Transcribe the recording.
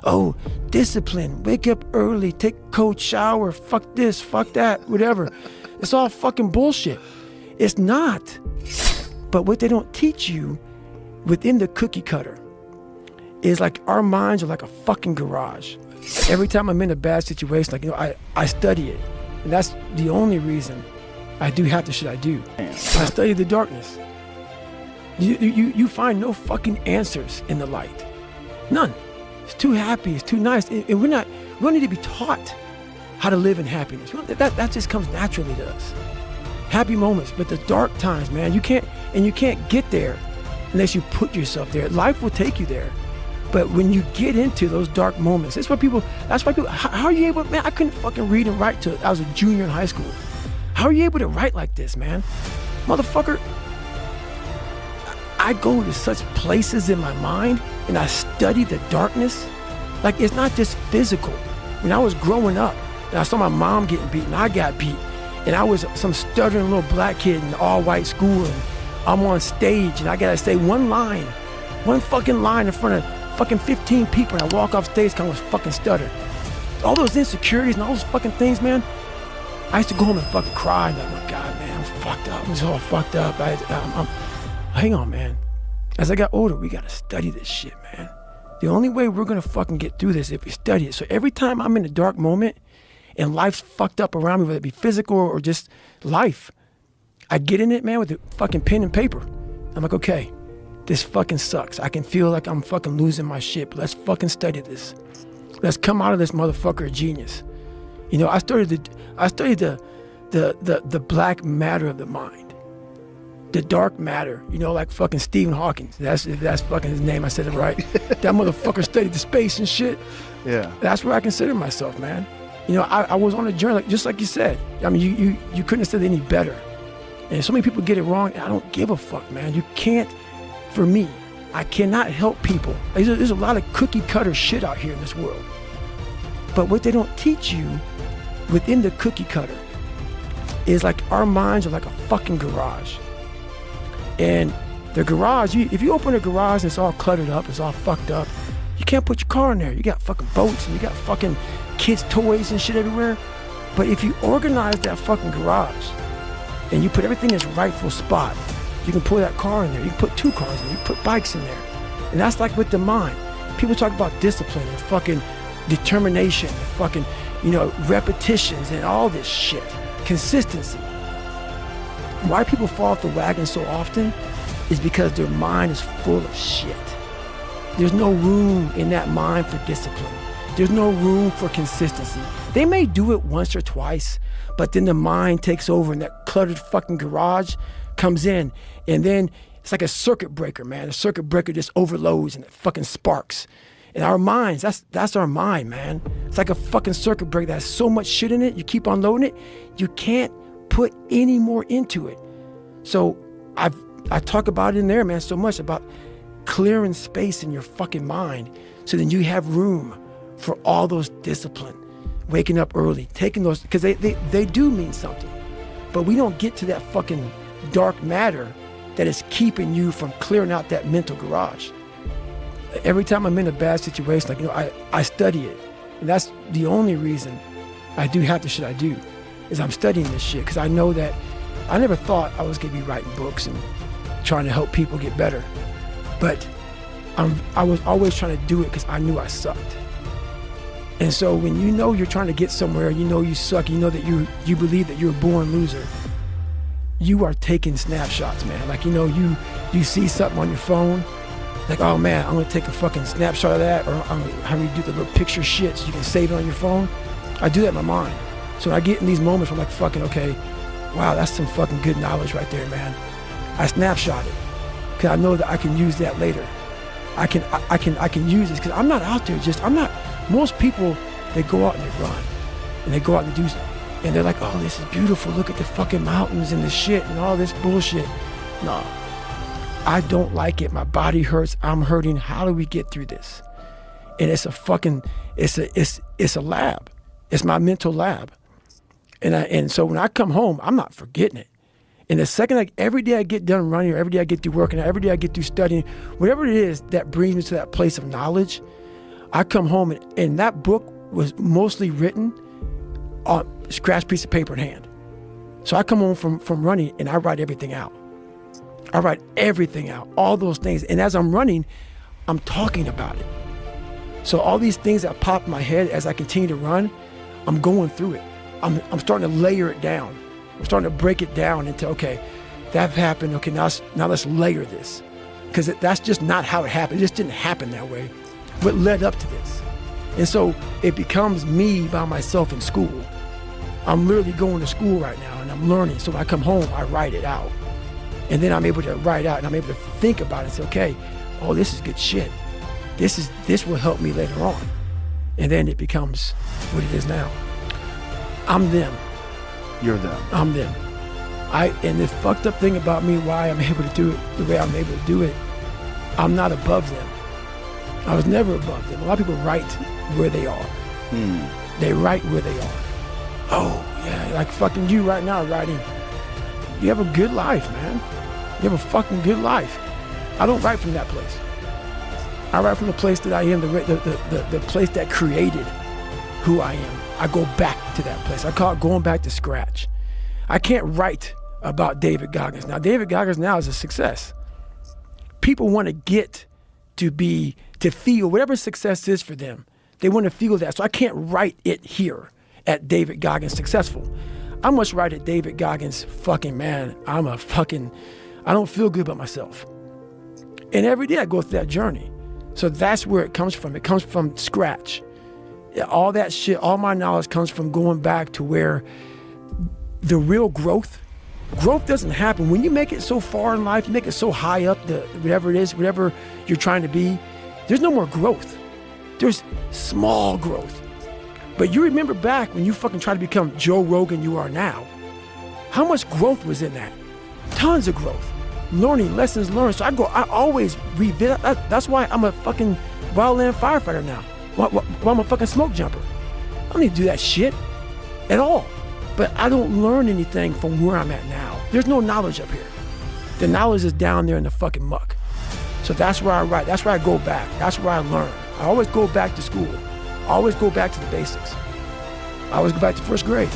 Oh, discipline, wake up early, take a cold shower, fuck this, fuck that, whatever. It's all fucking bullshit. It's not. But what they don't teach you within the cookie cutter is like our minds are like a fucking garage. Every time I'm in a bad situation, like, you know, I study it. And that's the only reason I do half the shit I do. I study the darkness. You find no fucking answers in the light. None. It's too happy, it's too nice. And we don't need to be taught how to live in happiness. That just comes naturally to us. Happy moments, but the dark times, man, you can't get there unless you put yourself there. Life will take you there. But when you get into those dark moments, that's why people, how are you able, man, I couldn't fucking read and write till I was a junior in high school. How are you able to write like this, man? Motherfucker, I go to such places in my mind and I study the darkness. Like, it's not just physical. When I was growing up and I saw my mom getting beat and I got beat and I was some stuttering little black kid in an all-white school and I'm on stage and I gotta say one fucking line in front of fucking 15 people and I walk off stage kind of fucking stutter. All those insecurities and all those fucking things, man. I used to go home and fucking cry and be like, oh my God, man, I'm fucked up. I'm all fucked up. Hang on, man. As I got older, we gotta study this shit, man. The only way we're gonna fucking get through this is if we study it. So every time I'm in a dark moment and life's fucked up around me, whether it be physical or just life, I get in it, man, with a fucking pen and paper. I'm like, okay, this fucking sucks. I can feel like I'm fucking losing my shit, but let's fucking study this. Let's come out of this motherfucker a genius. You know, I studied the black matter of the mind, the dark matter. You know, like fucking Stephen Hawking. If that's fucking his name, I said it right. That motherfucker studied the space and shit. Yeah. That's where I consider myself, man. You know, I was on a journey, just like you said. I mean, you couldn't have said it any better. And so many people get it wrong, and I don't give a fuck, man. You can't, for me, I cannot help people. There's a lot of cookie cutter shit out here in this world. But what they don't teach you within the cookie cutter is like our minds are like a fucking garage. And the garage, if you open a garage and it's all cluttered up, it's all fucked up, you can't put your car in there. You got fucking boats and you got fucking kids' toys and shit everywhere. But if you organize that fucking garage and you put everything in its rightful spot, you can pull that car in there. You can put two cars in there. You can put bikes in there. And that's like with the mind. People talk about discipline and fucking determination and fucking, you know, repetitions and all this shit. Consistency. Why people fall off the wagon so often is because their mind is full of shit. There's no room in that mind for discipline. There's no room for consistency. They may do it once or twice, but then the mind takes over and that cluttered fucking garage comes in, and then it's like a circuit breaker, man. A circuit breaker just overloads and it fucking sparks. And our minds, that's our mind, man. It's like a fucking circuit breaker that has so much shit in it, you keep on loading it, you can't put any more into it. So I talk about it in there, man, so much about clearing space in your fucking mind so then you have room for all those discipline, waking up early, taking those, because they do mean something. But we don't get to that fucking dark matter that is keeping you from clearing out that mental garage. Every time I'm in a bad situation, like, you know, I study it. And that's the only reason I do half the shit I do, is I'm studying this shit, because I know that I never thought I was gonna be writing books and trying to help people get better. But I was always trying to do it because I knew I sucked. And so when you know you're trying to get somewhere, you know you suck, you know that you believe that you're a born loser, you are taking snapshots, man. Like, you know, you see something on your phone, like, oh man, I'm gonna take a fucking snapshot of that, or I'm gonna have you do the little picture shit so you can save it on your phone. I do that in my mind. So when I get in these moments where I'm like, fucking, okay, wow, that's some fucking good knowledge right there, man. I snapshot it, because I know that I can use that later. I can use this, because I'm not out there most people, they go out and they run, and they go out and do stuff, and they're like, oh, this is beautiful, look at the fucking mountains and the shit and all this bullshit. No, I don't like it. My body hurts, I'm hurting. How do we get through this? And it's a fucking, it's a lab. It's my mental lab. And so when I come home, I'm not forgetting it. And the second, like, every day I get done running, or every day I get through working, or every day I get through studying, whatever it is that brings me to that place of knowledge, I come home and that book was mostly written on a scratch piece of paper in hand. So I come home from running and I write everything out. I write everything out, all those things. And as I'm running, I'm talking about it. So all these things that pop in my head as I continue to run, I'm going through it. I'm starting to layer it down. I'm starting to break it down into, okay, that happened. Okay, now let's layer this. Because that's just not how it happened. It just didn't happen that way. What led up to this? And so it becomes me by myself in school. I'm literally going to school right now and I'm learning. So when I come home, I write it out. And then I'm able to write out and I'm able to think about it and say, okay, oh, this is good shit. This will help me later on. And then it becomes what it is now. I'm them. You're them. I'm them. And the fucked up thing about me, why I'm able to do it the way I'm able to do it, I'm not above them. I was never above them. A lot of people write where they are. They write where they are. Oh, yeah, like fucking you right now writing. You have a good life, man. You have a fucking good life. I don't write from that place. I write from the place that I am, the place that created who I am. I go back to that place. I call it going back to scratch. I can't write about David Goggins. Now, David Goggins now is a success. People want to get to feel whatever success is for them. They want to feel that. So I can't write it here at David Goggins successful. I must write at David Goggins fucking man. I don't feel good about myself. And every day I go through that journey. So that's where it comes from. It comes from scratch. All that shit, all my knowledge comes from going back to where the real growth doesn't happen. When you make it so far in life, you make it so high up, whatever it is, whatever you're trying to be, there's no more growth. There's small growth. But you remember back when you fucking tried to become Joe Rogan you are now, how much growth was in that? Tons of growth. Learning, lessons learned. So I always revisit. That's why I'm a fucking wildland firefighter now. Why I'm a fucking smoke jumper. I don't need to do that shit at all. But I don't learn anything from where I'm at now. There's no knowledge up here. The knowledge is down there in the fucking muck. So that's where I write. That's where I go back. That's where I learn. I always go back to school. I always go back to the basics. I always go back to first grade.